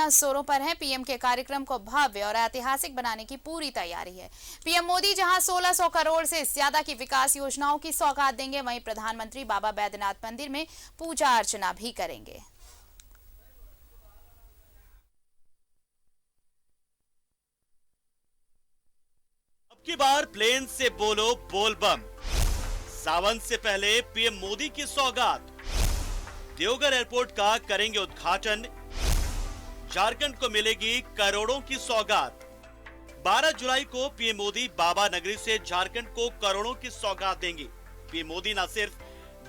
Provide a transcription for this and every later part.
तैयारियां जोरों पर हैं। पीएम के कार्यक्रम को भव्य और ऐतिहासिक बनाने की पूरी तैयारी है। पीएम मोदी जहां 1600 करोड़ से ज्यादा की विकास योजनाओं की सौगात देंगे, वहीं प्रधानमंत्री बाबा बैद्यनाथ मंदिर में पूजा अर्चना भी करेंगे। अब की बार प्लेन से बोलो बोल बम। सावन से पहले पीएम मोदी की सौगात। देवघर एयरपोर्ट का करेंगे उद्घाटन। झारखंड को मिलेगी करोड़ों की सौगात। 12 जुलाई को पीएम मोदी बाबा नगरी से झारखंड को करोड़ों की सौगात देंगे। पीएम मोदी न सिर्फ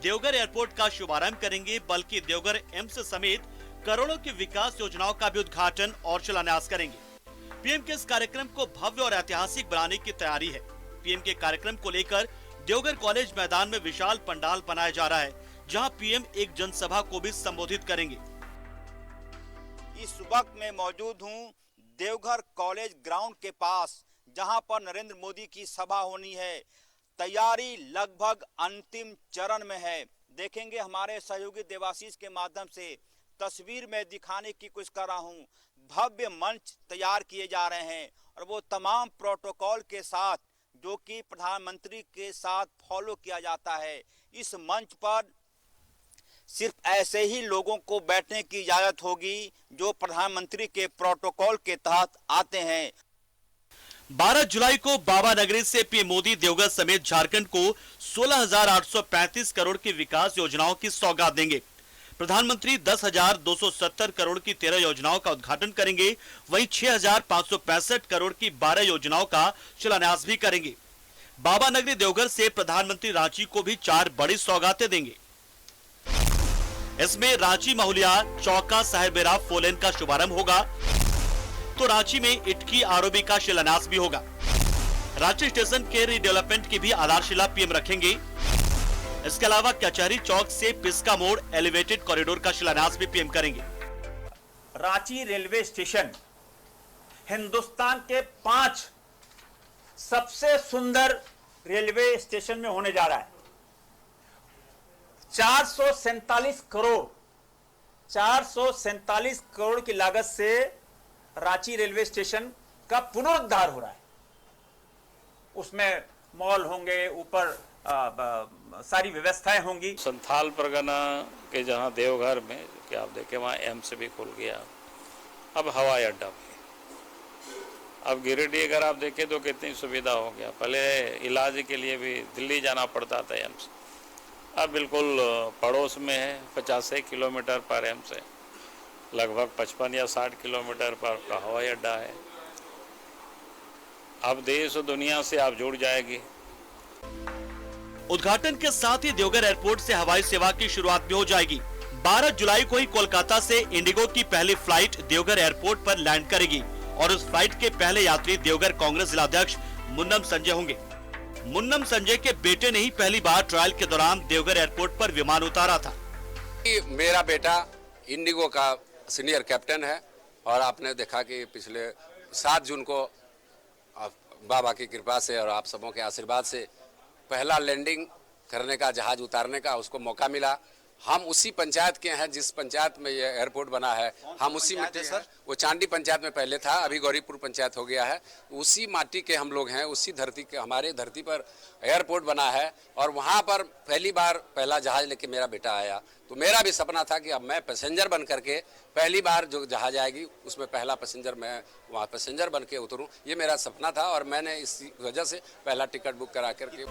देवघर एयरपोर्ट का शुभारंभ करेंगे, बल्कि देवघर एम्स समेत करोड़ों की विकास योजनाओं का भी उद्घाटन और शिलान्यास करेंगे। पीएम के इस कार्यक्रम को भव्य और ऐतिहासिक बनाने की तैयारी है। पीएम के कार्यक्रम को लेकर देवघर कॉलेज मैदान में विशाल पंडाल बनाया जा रहा है, जहां पीएम एक जनसभा को भी संबोधित करेंगे। इस वक्त मैं मौजूद हूं देवघर कॉलेज ग्राउंड के पास, जहां पर नरेंद्र मोदी की सभा होनी है। तैयारी लगभग अंतिम चरण में है। देखेंगे हमारे सहयोगी देवाशीष के माध्यम से तस्वीर में दिखाने की कोशिश कर रहा हूं। भव्य मंच तैयार किए जा रहे हैं और वो तमाम प्रोटोकॉल के साथ जो कि प्रधानमंत्री के साथ फॉलो किया जाता है। इस मंच पर सिर्फ ऐसे ही लोगों को बैठने की इजाजत होगी जो प्रधानमंत्री के प्रोटोकॉल के तहत आते हैं। 12 जुलाई को बाबा नगरी से पीएम मोदी देवघर समेत झारखंड को 16,835 करोड़ की विकास योजनाओं की सौगात देंगे। प्रधानमंत्री 10,270 करोड़ की 13 योजनाओं का उद्घाटन करेंगे। वहीं 6,565 करोड़ की 12 योजनाओं का शिलान्यास भी करेंगे। बाबा नगरी देवघर से प्रधानमंत्री रांची को भी 4 बड़ी सौगातें देंगे। इसमें रांची महुलिया चौका साहेबेरा फोलेन का शुभारंभ होगा, तो रांची में इटकी आरओबी का शिलान्यास भी होगा। रांची स्टेशन के रीडेवलपमेंट की भी आधारशिला पीएम रखेंगे। इसके अलावा कचहरी चौक से पिस्का मोड़ एलिवेटेड कॉरिडोर का शिलान्यास भी पीएम करेंगे। रांची रेलवे स्टेशन हिंदुस्तान के 5 सबसे सुंदर रेलवे स्टेशन में होने जा रहा है। 447 करोड़ की लागत से रांची रेलवे स्टेशन का पुनरुद्धार हो रहा है। उसमें मॉल होंगे, ऊपर सारी व्यवस्थाएं होंगी। संथाल परगना के जहां देवघर में कि आप देखें वहां एम्स भी खुल गया, अब हवाई अड्डा भी। अब गिरिडीह अगर आप देखें तो कितनी सुविधा हो गया। पहले इलाज के लिए भी दिल्ली जाना पड़ता था एम्स, अब बिल्कुल पड़ोस में है। 50 किलोमीटर पर एम्स है, लगभग 55 या 60 किलोमीटर पर का हवाई अड्डा है। अब देश और दुनिया से आप जुड़ जाएगी। उद्घाटन के साथ ही देवघर एयरपोर्ट से हवाई सेवा की शुरुआत भी हो जाएगी। 12 जुलाई को ही कोलकाता से इंडिगो की पहली फ्लाइट देवघर एयरपोर्ट पर लैंड करेगी और उस फ्लाइट के पहले यात्री देवघर कांग्रेस जिलाध्यक्ष मुन्नम संजय होंगे। मुन्नम संजय के बेटे ने ही पहली बार ट्रायल के दौरान देवघर एयरपोर्ट पर विमान उतारा था। मेरा बेटा इंडिगो का सीनियर कैप्टन है और आपने देखा कि पिछले 7 जून को बाबा की कृपा से और आप सबों के आशीर्वाद से पहला लैंडिंग करने का, जहाज उतारने का उसको मौका मिला। हम उसी पंचायत के हैं जिस पंचायत में ये एयरपोर्ट बना है। हम उसी में सर, वो चांडी पंचायत में पहले था, अभी गौरीपुर पंचायत हो गया है। उसी माटी के हम लोग हैं, उसी धरती के, हमारे धरती पर एयरपोर्ट बना है और वहाँ पर पहली बार पहला जहाज लेके मेरा बेटा आया। तो मेरा भी सपना था कि अब मैं पैसेंजर बन करके पहली बार जो जहाज आएगी उसमें पहला पैसेंजर मैं वहाँ पैसेंजर बन के उतरूँ, ये मेरा सपना था और मैंने इसी वजह से पहला टिकट बुक करा करके।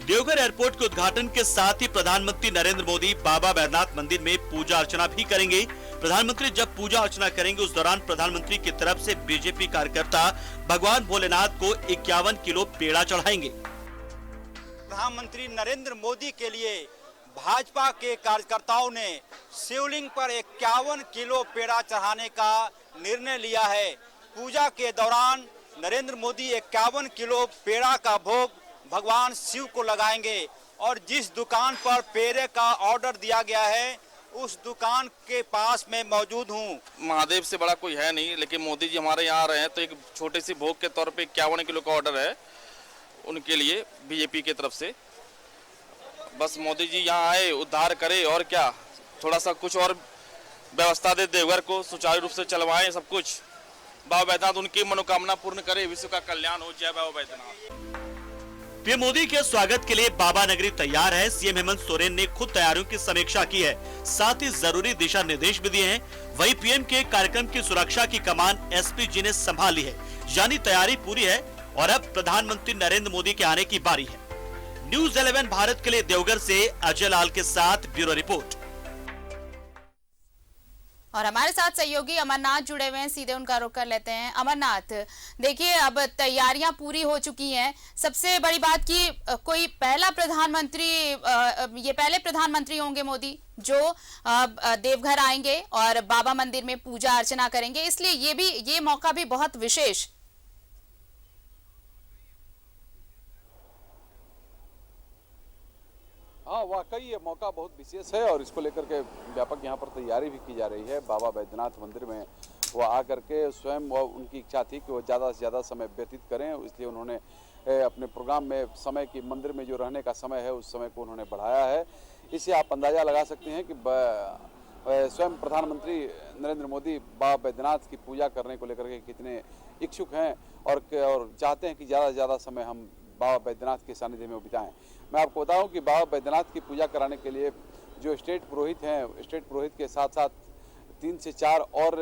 देवघर एयरपोर्ट के उद्घाटन के साथ ही प्रधानमंत्री नरेंद्र मोदी बाबा बैद्यनाथ मंदिर में पूजा अर्चना भी करेंगे। प्रधानमंत्री जब पूजा अर्चना करेंगे उस दौरान प्रधानमंत्री की तरफ से बीजेपी कार्यकर्ता भगवान भोलेनाथ को 51 किलो पेड़ा चढ़ाएंगे। प्रधानमंत्री नरेंद्र मोदी के लिए भाजपा के कार्यकर्ताओं ने शिवलिंग पर 51 किलो पेड़ा चढ़ाने का निर्णय लिया है। पूजा के दौरान नरेंद्र मोदी 51 किलो पेड़ा का भोग भगवान शिव को लगाएंगे और जिस दुकान पर पेड़े का ऑर्डर दिया गया है उस दुकान के पास मैं मौजूद हूँ। महादेव से बड़ा कोई है नहीं, लेकिन मोदी जी हमारे यहाँ आ रहे हैं तो एक छोटे सी भोग के तौर पे 51 किलो का ऑर्डर है उनके लिए बीजेपी की तरफ से। बस मोदी जी यहाँ आए, उद्धार करे और क्या, थोड़ा सा कुछ और व्यवस्था दे, देवघर को सुचारू रूप से चलवाएं, सब कुछ बाबा बैद्यनाथ उनकी मनोकामना पूर्ण करे, विश्व का कल्याण हो। जय बाबा बैद्यनाथ। पीएम मोदी के स्वागत के लिए बाबा नगरी तैयार है। सीएम हेमंत सोरेन ने खुद तैयारियों की समीक्षा की है, साथ ही जरूरी दिशा निर्देश भी दिए हैं। वहीं पीएम के कार्यक्रम की सुरक्षा की कमान एसपी जी ने संभाली है, यानी तैयारी पूरी है और अब प्रधानमंत्री नरेंद्र मोदी के आने की बारी है। न्यूज़ 11 भारत के लिए देवघर से अजय लाल के साथ ब्यूरो रिपोर्ट। और हमारे साथ सहयोगी अमरनाथ जुड़े हुए हैं, सीधे उनका रुख कर लेते हैं। अमरनाथ, देखिए अब तैयारियां पूरी हो चुकी हैं। सबसे बड़ी बात कि कोई पहला प्रधानमंत्री, ये पहले प्रधानमंत्री होंगे मोदी जो देवघर आएंगे और बाबा मंदिर में पूजा अर्चना करेंगे, इसलिए ये मौका भी बहुत विशेष। हाँ, वाकई ये मौका बहुत विशेष है और इसको लेकर के व्यापक यहाँ पर तैयारी भी की जा रही है। बाबा बैद्यनाथ मंदिर में वो आकर के स्वयं उनकी इच्छा थी कि वो ज़्यादा से ज़्यादा समय व्यतीत करें, इसलिए उन्होंने अपने प्रोग्राम में समय की, मंदिर में जो रहने का समय है उस समय को उन्होंने बढ़ाया है। इससे आप अंदाज़ा लगा सकते हैं कि स्वयं प्रधानमंत्री नरेंद्र मोदी बाबा बैद्यनाथ की पूजा करने को लेकर के कितने इच्छुक हैं और चाहते हैं कि ज़्यादा से ज़्यादा समय हम बाबा बैद्यनाथ के सानिध्य में बिताएं। मैं आपको बताऊं कि बाबा बैद्यनाथ की पूजा कराने के लिए जो स्टेट पुरोहित हैं, स्टेट पुरोहित के साथ साथ 3 से 4 और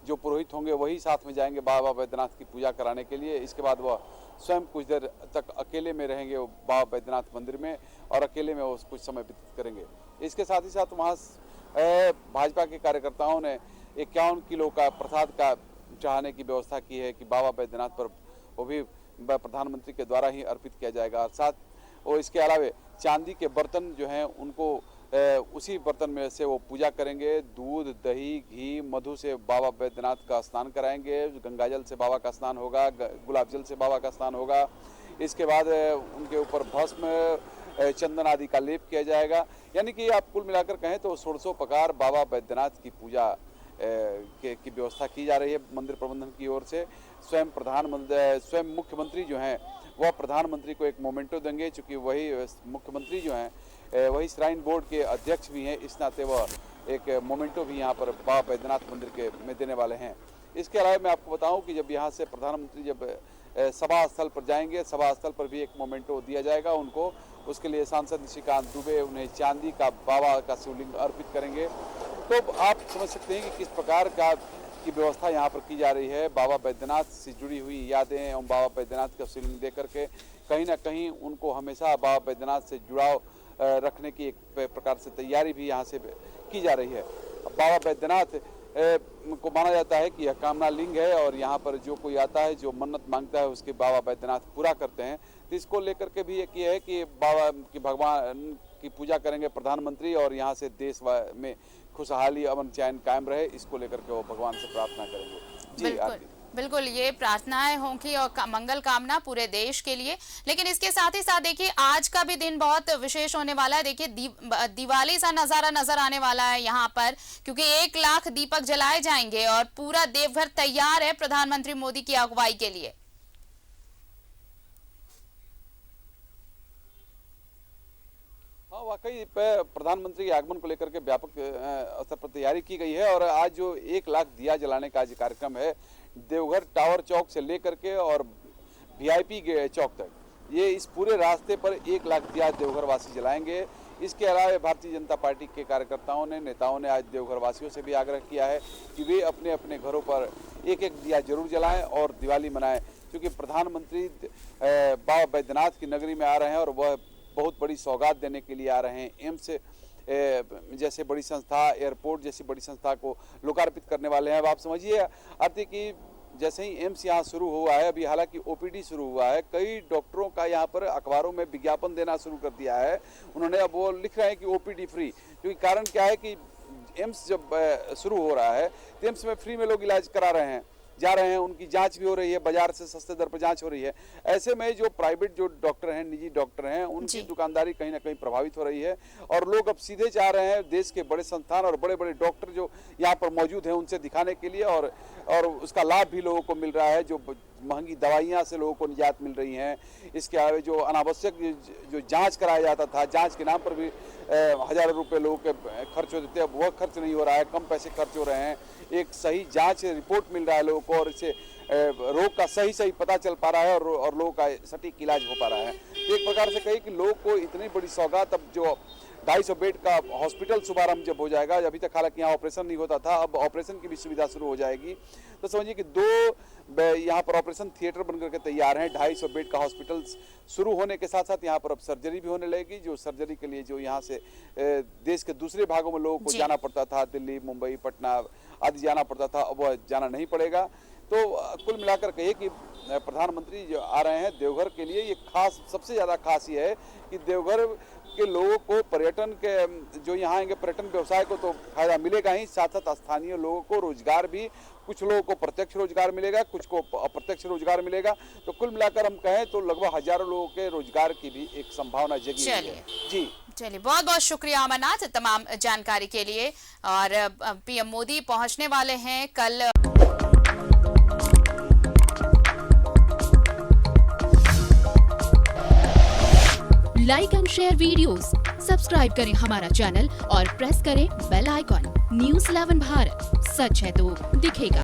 जो पुरोहित होंगे वही साथ में जाएंगे बाबा बैद्यनाथ की पूजा कराने के लिए। इसके बाद वह स्वयं कुछ देर तक अकेले में रहेंगे बाबा बैद्यनाथ मंदिर में और अकेले में वो कुछ समय व्यतीत करेंगे। इसके साथ ही साथ वहाँ भाजपा के कार्यकर्ताओं ने 51 किलो का प्रसाद का चढ़ाने की व्यवस्था की है कि बाबा बैद्यनाथ पर वो भी प्रधानमंत्री के द्वारा ही अर्पित किया जाएगा। साथ और इसके अलावा चांदी के बर्तन जो हैं उनको उसी बर्तन में से वो पूजा करेंगे। दूध, दही, घी, मधु से बाबा बैद्यनाथ का स्नान कराएंगे। गंगाजल से बाबा का स्नान होगा, गुलाब जल से बाबा का स्नान होगा। इसके बाद उनके ऊपर भस्म, चंदन आदि का लेप किया जाएगा। यानी कि आप कुल मिलाकर कहें तो 16 प्रकार बाबा बैद्यनाथ की पूजा की व्यवस्था की जा रही है मंदिर प्रबंधन की ओर से। स्वयं मुख्यमंत्री जो हैं वह प्रधानमंत्री को एक मोमेंटो देंगे, चूँकि वही मुख्यमंत्री जो हैं वही श्राइन बोर्ड के अध्यक्ष भी हैं, इस नाते वह एक मोमेंटो भी यहाँ पर बाबा बैद्यनाथ मंदिर के में देने वाले हैं। इसके अलावा मैं आपको बताऊं कि जब यहाँ से प्रधानमंत्री जब सभा स्थल पर जाएंगे, सभा स्थल पर भी एक मोमेंटो दिया जाएगा उनको। उसके लिए सांसद निशिकांत दुबे उन्हें चांदी का बाबा का शिवलिंग अर्पित करेंगे। तो आप समझ सकते हैं कि किस प्रकार की व्यवस्था यहाँ पर की जा रही है। बाबा बैद्यनाथ से जुड़ी हुई यादें एवं बाबा बैद्यनाथ का शिवलिंग दे करके कहीं ना कहीं उनको हमेशा बाबा बैद्यनाथ से जुड़ाव रखने की एक प्रकार से तैयारी भी यहाँ से की जा रही है। बाबा बैद्यनाथ को माना जाता है कि यह कामना लिंग है और यहाँ पर जो कोई आता है, जो मन्नत मांगता है, उसके बाबा बैद्यनाथ पूरा करते हैं। तो इसको लेकर के भी एक ये है कि बाबा की भगवान की पूजा करेंगे प्रधानमंत्री और यहाँ से देश में खुशहाली, अमन, चैन कायम रहे, इसको लेकर के वो भगवान से प्रार्थना करेंगे। जी बिल्कुल, ये प्रार्थनाएं होंगी और मंगल कामना पूरे देश के लिए। लेकिन इसके साथ ही साथ देखिए आज का भी दिन बहुत विशेष होने वाला है। देखिए दिवाली सा नजारा नजर आने वाला है यहाँ पर, क्योंकि 1 लाख दीपक जलाए जाएंगे और पूरा देवघर तैयार है प्रधानमंत्री मोदी की अगुवाई के लिए। हाँ, वाकई प्रधानमंत्री के आगमन को लेकर के व्यापक स्तर पर तैयारी की गई है और आज जो 1 लाख दिया जलाने का आज कार्यक्रम है देवघर टावर चौक से लेकर के और वीआईपी चौक तक, ये इस पूरे रास्ते पर 1 लाख दिया देवघर वासी जलाएंगे। इसके अलावा भारतीय जनता पार्टी के कार्यकर्ताओं ने, नेताओं ने आज देवघर वासियों से भी आग्रह किया है कि वे अपने अपने घरों पर 1-1 दिया जरूर जलाएं और दिवाली मनाएं, क्योंकि प्रधानमंत्री बाबा बैद्यनाथ की नगरी में आ रहे हैं और वह बहुत बड़ी सौगात देने के लिए आ रहे हैं। एम्स जैसे बड़ी संस्था, एयरपोर्ट जैसी बड़ी संस्था को लोकार्पित करने वाले हैं। अब आप समझिए आरती कि जैसे ही एम्स यहाँ शुरू हुआ है, अभी हालांकि ओपीडी शुरू हुआ है, कई डॉक्टरों का यहाँ पर अखबारों में विज्ञापन देना शुरू कर दिया है उन्होंने। अब वो लिख रहे हैं कि ओपीडी फ्री, क्योंकि कारण क्या है कि एम्स जब शुरू हो रहा है तो एम्स में फ्री में लोग इलाज करा रहे हैं। जा रहे हैं उनकी जांच भी हो रही है, बाजार से सस्ते दर पर जांच हो रही है। ऐसे में जो प्राइवेट जो डॉक्टर हैं, निजी डॉक्टर हैं, उनकी दुकानदारी कहीं ना कहीं प्रभावित हो रही है और लोग अब सीधे जा रहे हैं देश के बड़े संस्थान और बड़े बड़े डॉक्टर जो यहाँ पर मौजूद हैं उनसे दिखाने के लिए और उसका लाभ भी लोगों को मिल रहा है। जो महंगी दवाइयाँ से लोगों को निजात मिल रही हैं। इसके अलावा जो अनावश्यक जो जांच कराया जाता था, जांच के नाम पर भी हजारों रुपए लोगों के खर्च होते थे, अब वह खर्च नहीं हो रहा है, कम पैसे खर्च हो रहे हैं। एक सही जांच रिपोर्ट मिल रहा है लोगों को और इससे रोग का सही पता चल पा रहा है और लोगों का सटीक इलाज हो पा रहा है। तो एक प्रकार से कही कि लोगों को इतनी बड़ी सौगात, अब जो 250 बेड का हॉस्पिटल शुभारंभ जब हो जाएगा, अभी तक हालांकि यहाँ ऑपरेशन नहीं होता था, अब ऑपरेशन की भी सुविधा शुरू हो जाएगी। तो समझिए कि 2 यहाँ पर ऑपरेशन थिएटर बनकर के तैयार हैं। 250 बेड का हॉस्पिटल शुरू होने के साथ साथ यहाँ पर अब सर्जरी भी होने लगेगी। जो सर्जरी के लिए जो यहाँ से देश के दूसरे भागों में लोगों को जाना पड़ता था, दिल्ली, मुंबई, पटना आदि जाना पड़ता था, अब वह जाना नहीं पड़ेगा। तो कुल मिलाकर कहिए कि प्रधानमंत्री जो आ रहे हैं देवघर के लिए, ये खास सबसे ज़्यादा खास ये है कि देवघर के लोगों को, पर्यटन के जो यहाँ आएंगे पर्यटन व्यवसाय को तो फायदा मिलेगा ही, साथ साथ स्थानीय लोगों को रोजगार भी, कुछ लोगों को प्रत्यक्ष रोजगार मिलेगा, कुछ को अप्रत्यक्ष रोजगार मिलेगा। तो कुल मिलाकर हम कहें तो लगभग हजारों लोगों के रोजगार की भी एक संभावना जगी है। जी चलिए, बहुत बहुत शुक्रिया अमरनाथ तमाम जानकारी के लिए। और पीएम मोदी पहुंचने वाले हैं कल। Like and share videos, subscribe करें हमारा चैनल और प्रेस करें बेल आइकॉन। न्यूज़ 11 भारत, सच है तो दिखेगा।